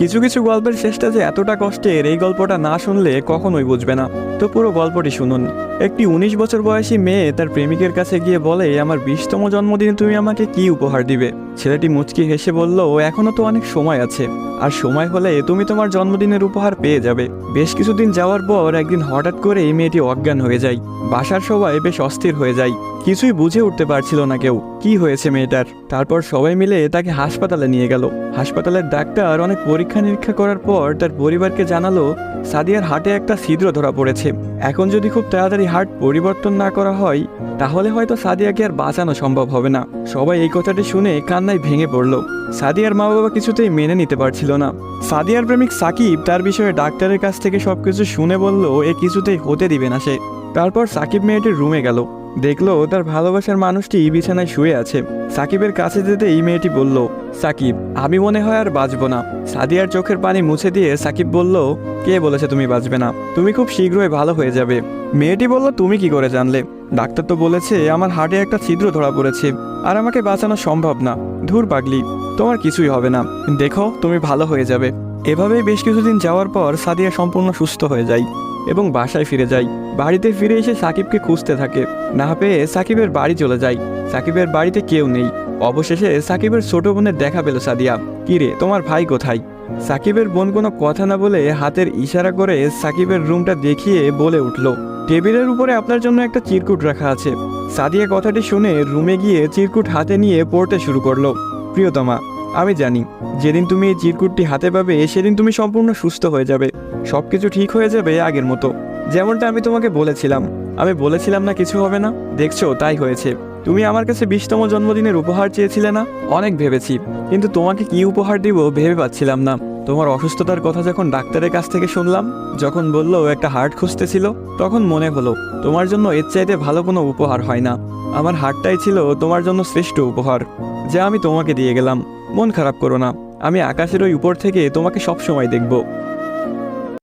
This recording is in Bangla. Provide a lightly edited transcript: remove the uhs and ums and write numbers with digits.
কিছু কিছু গল্পের শেষটা যে এতটা কষ্টের, এই গল্পটা না শুনলে কখনোই বুঝবে না। তো পুরো গল্পটি শুনুন। একটি 19 বছর বয়সী মেয়ে তার প্রেমিকের কাছে গিয়ে বলে, আমার 20তম জন্মদিনে তুমি আমাকে কি উপহার দিবে? ছেলেটি মুচকি হেসে বলল, এখনো তো অনেক সময় আছে, আর সময় হলে তুমি তোমার জন্মদিনের উপহার পেয়ে যাবে। বেশ কিছুদিন যাওয়ার পর একদিন হঠাৎ করে এই মেয়েটি অজ্ঞান হয়ে যায়। বাসার সবাই বেশ অস্থির হয়ে যায়, কিছুই বুঝে উঠতে পারছিল না কেউ কি হয়েছে মেয়েটার। তারপর সবাই মিলে তাকে হাসপাতালে নিয়ে গেল। হাসপাতালের ডাক্তার অনেক পরীক্ষা নিরীক্ষা করার পর তার পরিবারকে জানালো, সাদিয়ার হার্টে একটা ছিদ্র ধরা পড়েছে। এখন যদি খুব তাড়াতাড়ি হার্ট পরিবর্তন না করা হয়, তাহলে হয়তো সাদিয়াকে আর বাঁচানো সম্ভব হবে না। সবাই এই কথাটি শুনে কান্নায় ভেঙে পড়ল। সাদিয়ার মা বাবা কিছুতেই মেনে নিতে পারছিল না। সাদিয়ার প্রেমিক সাকিব তার বিষয়ে ডাক্তারের কাছ থেকে সবকিছু শুনে বলল, এ কিছুতেই হতে দিবে না সে। তারপর সাকিব মেয়েটির রুমে গেল, দেখলো তার ভালোবাসার মানুষটি বিছানায় শুয়ে আছে। সাকিবের কাছে যেতেই মেয়েটি বলল, সাকিব, আমি মনে হয় আর বাঁচবো না। সাদিয়ার চোখের পানি মুছে দিয়ে সাকিব বলল, কে বলেছে তুমি বাঁচবে না? তুমি খুব শীঘ্রই ভালো হয়ে যাবে। মেয়েটি বলল, তুমি কি করে জানলে? ডাক্তার তো বলেছে আমার হার্টে একটা ছিদ্র ধরা পড়েছে, আর আমাকে বাঁচানো সম্ভব না। ধুর পাগলি, তোমার কিছুই হবে না, দেখো তুমি ভালো হয়ে যাবে। এভাবেই বেশ কিছুদিন যাওয়ার পর সাদিয়া সম্পূর্ণ সুস্থ হয়ে যায় এবং বাসায় ফিরে যায়। বাড়িতে ফিরে এসে সাকিবকে খুঁজতে থাকে, না পেয়ে সাকিবের বাড়ি চলে যায়। সাকিবের বাড়িতে কেউ নেই। অবশেষে সাকিবের ছোট বোনের দেখা পেল সাদিয়া। কিরে, তোমার ভাই কোথায়? সাকিবের বোন কোনো কথা না বলে হাতের ইশারা করে সাকিবের রুমটা দেখিয়ে বলে উঠল, টেবিলের উপরে আপনার জন্য একটা চিরকুট রাখা আছে। সাদিয়া কথাটি শুনে রুমে গিয়ে চিরকুট হাতে নিয়ে পড়তে শুরু করলো। প্রিয়তমা, আমি জানি যেদিন তুমি এই চিরকুটটি হাতে পাবে সেদিন তুমি সম্পূর্ণ সুস্থ হয়ে যাবে, সবকিছু ঠিক হয়ে যাবে আগের মতো, যেমনটা আমি তোমাকে বলেছিলাম। আমি বলেছিলাম না কিছু হবে না, দেখছো তাই হয়েছে। তুমি আমার কাছে 20তম জন্মদিনের উপহার চেয়েছিলে না? অনেক ভেবেছি, কিন্তু তোমাকে কি উপহার দিব ভেবে পাচ্ছিলাম না। তোমার অসুস্থতার কথা যখন ডাক্তারের কাছ থেকে শুনলাম, যখন বললো একটা হার্ট খুঁজতেছিল, তখন মনে হলো তোমার জন্য এর চাইতে ভালো কোনো উপহার হয় না। আমার হার্টটাই ছিল তোমার জন্য শ্রেষ্ঠ উপহার, যা আমি তোমাকে দিয়ে গেলাম। মন খারাপ করো না, আমি আকাশের ওই উপর থেকে তোমাকে সব সময় দেখব।